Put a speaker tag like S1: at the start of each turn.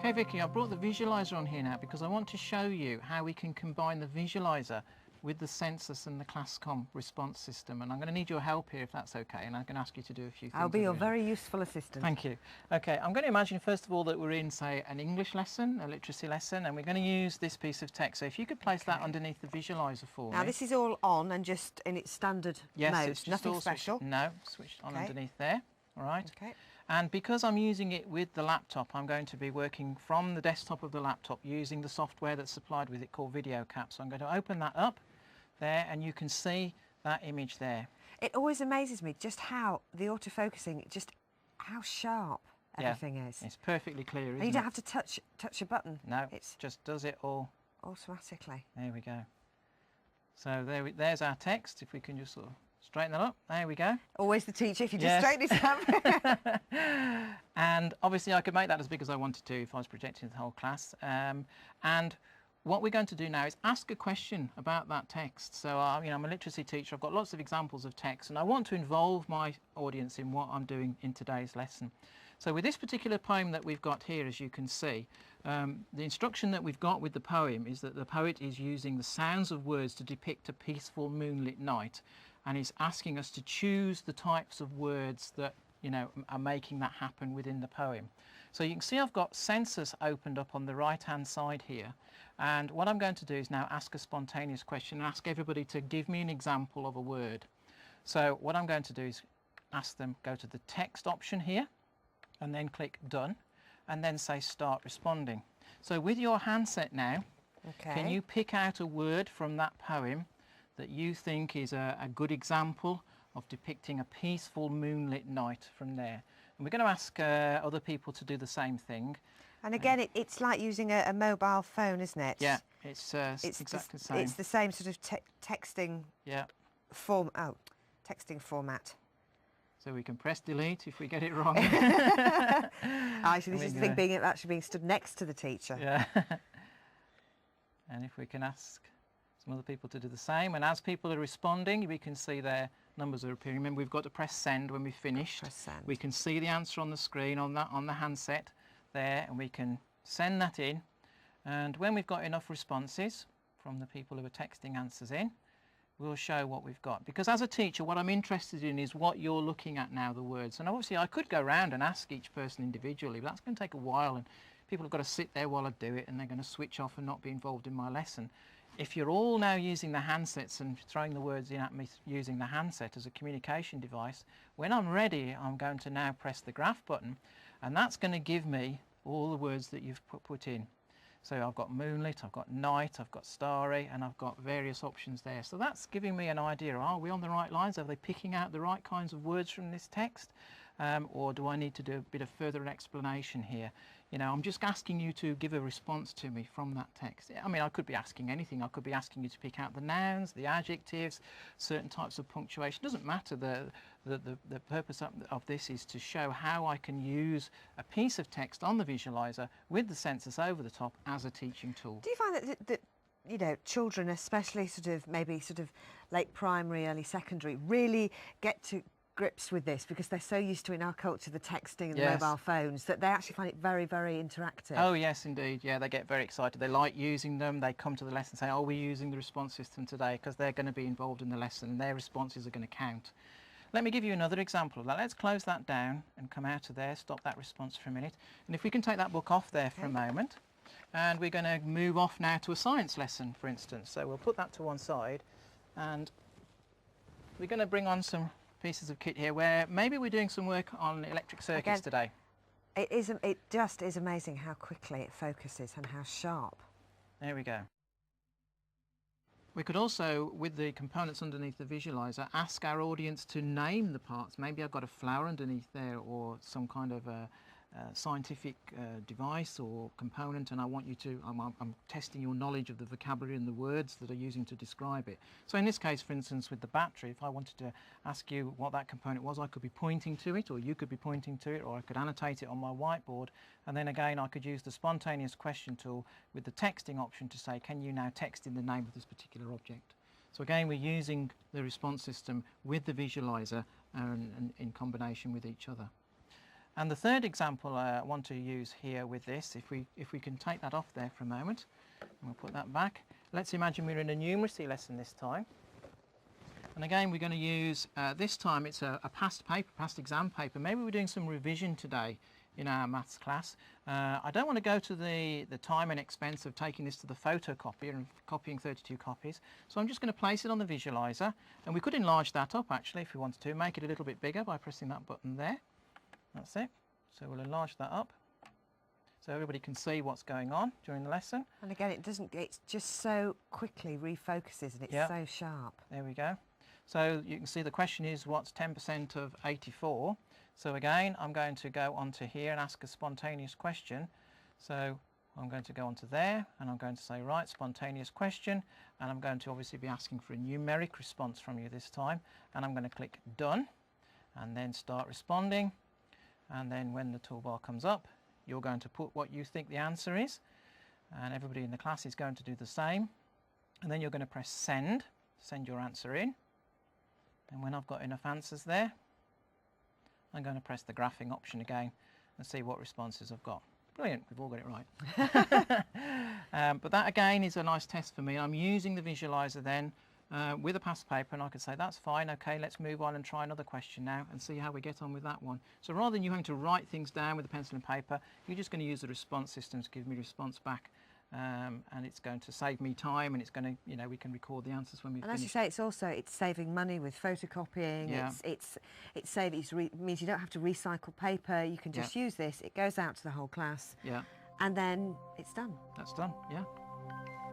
S1: Okay, Vicky, I brought the visualizer on here now because I want to show you how we can combine the visualizer with the Cens Us and the ClassCom response system, and I'm going to need your help here if that's okay, and I'm going to ask you to do a few things.
S2: I'll be your very useful assistant.
S1: Thank you. Okay, I'm going to imagine first of all that we're in, say, an English lesson, a literacy lesson, and we're going to use this piece of text. So if you could place that underneath the visualizer for me.
S2: Now this is all on and just in its standard mode,
S1: it's just
S2: nothing
S1: all
S2: special.
S1: Switched on underneath there, all right?
S2: Okay.
S1: And because I'm using it with the laptop, I'm going to be working from the desktop of the laptop using the software that's supplied with it called VideoCap. So I'm going to open that up there, and you can see that image there.
S2: It always amazes me just how the autofocusing, just how sharp everything is.
S1: It's perfectly clear, isn't it?
S2: And you don't have to touch a button.
S1: No,
S2: it
S1: just does it all
S2: automatically.
S1: There we go. So there's our text. If we can just sort of straighten that up. There we go.
S2: Always the teacher if you just straighten it up.
S1: And obviously I could make that as big as I wanted to if I was projecting the whole class. And what we're going to do now is ask a question about that text. So I'm a literacy teacher. I've got lots of examples of text, and I want to involve my audience in what I'm doing in today's lesson. So with this particular poem that we've got here, as you can see, the instruction that we've got with the poem is that the poet is using the sounds of words to depict a peaceful moonlit night, and is asking us to choose the types of words that are making that happen within the poem. So you can see I've got Cens Us opened up on the right hand side here, and what I'm going to do is now ask a spontaneous question and ask everybody to give me an example of a word. So what I'm going to do is ask them, go to the text option here and then click done, and then say start responding. So with your handset now, can you pick out a word from that poem that you think is a good example of depicting a peaceful moonlit night from there? And we're going to ask other people to do the same thing.
S2: And again, it's like using a mobile phone, isn't it?
S1: Yeah, it's exactly the same.
S2: It's the same sort of texting texting format.
S1: So we can press delete if we get it wrong.
S2: Actually, this is the thing, actually being stood next to the teacher.
S1: Yeah. And if we can ask some other people to do the same, and as people are responding, we can see their numbers are appearing. Remember, we've got to press send when we've finished.
S2: Press send.
S1: We can see the answer on the screen on the handset there, and we can send that in. And when we've got enough responses from the people who are texting answers in, we'll show what we've got. Because as a teacher, what I'm interested in is what you're looking at now, the words. And obviously I could go around and ask each person individually, but that's going to take a while, and people have got to sit there while I do it, and they're going to switch off and not be involved in my lesson. If you're all now using the handsets and throwing the words in at me using the handset as a communication device, when I'm ready, I'm going to now press the graph button, and that's going to give me all the words that you've put in. So I've got moonlit, I've got night, I've got starry, and I've got various options there. So that's giving me an idea. Are we on the right lines? Are they picking out the right kinds of words from this text? Or do I need to do a bit of further explanation here? I'm just asking you to give a response to me from that text. I mean, I could be asking anything. I could be asking you to pick out the nouns, the adjectives, certain types of punctuation. It doesn't matter. The purpose of this is to show how I can use a piece of text on the visualizer with the Cens Us over the top as a teaching tool.
S2: Do you find that children, especially maybe late primary, early secondary, really get to grips with this because they're so used to, in our culture, the texting and the mobile phones, that they actually find it very, very interactive?
S1: Oh yes, indeed. Yeah, they get very excited. They like using them. They come to the lesson and say, "Oh, we're using the response system today," because they're going to be involved in the lesson and their responses are going to count. Let me give you another example of that. Let's close that down and come out of there, stop that response for a minute. And if we can take that book off there for a moment, and we're going to move off now to a science lesson, for instance. So we'll put that to one side, and we're going to bring on some pieces of kit here where maybe we're doing some work on electric circuits today.
S2: It just is amazing how quickly it focuses and how sharp.
S1: There we go. We could also, with the components underneath the visualizer, ask our audience to name the parts. Maybe I've got a flower underneath there, or some kind of a scientific device or component, and I want you to, I'm testing your knowledge of the vocabulary and the words that are using to describe it. So in this case, for instance, with the battery, if I wanted to ask you what that component was, I could be pointing to it, or you could be pointing to it, or I could annotate it on my whiteboard, and then again I could use the spontaneous question tool with the texting option to say, can you now text in the name of this particular object? So again, we're using the response system with the visualizer and in combination with each other. And the third example I want to use here with this, if we can take that off there for a moment, and we'll put that back. Let's imagine we're in a numeracy lesson this time. And again, we're going to use, this time it's a past paper, past exam paper. Maybe we're doing some revision today in our maths class. I don't want to go to the time and expense of taking this to the photocopier and copying 32 copies. So I'm just going to place it on the visualizer, and we could enlarge that up actually if we wanted to, make it a little bit bigger by pressing that button there. That's it. So we'll enlarge that up so everybody can see what's going on during the lesson.
S2: And again, it's just so quickly refocuses and it's so sharp.
S1: There we go. So you can see the question is, what's 10% of 84? So again, I'm going to go onto here and ask a spontaneous question. So I'm going to go onto there and I'm going to say, right, spontaneous question, and I'm going to obviously be asking for a numeric response from you this time, and I'm going to click done and then start responding. And then when the toolbar comes up, you're going to put what you think the answer is, and everybody in the class is going to do the same. And then you're going to press send your answer in. And when I've got enough answers there, I'm going to press the graphing option again and see what responses I've got. Brilliant, we've all got it right. But that again is a nice test for me. I'm using the visualizer then with a past paper, and I could say that's fine, okay, let's move on and try another question now and see how we get on with that one. So rather than you having to write things down with a pencil and paper, you're just going to use the response system to give me a response back. And it's going to save me time, and it's going to, you know, we can record the answers when we've finished.
S2: And as you say, it's saving money with photocopying.
S1: Yeah.
S2: It's saving. It means you don't have to recycle paper. You can just use this. It goes out to the whole class.
S1: Yeah.
S2: And then it's done.
S1: That's done. Yeah.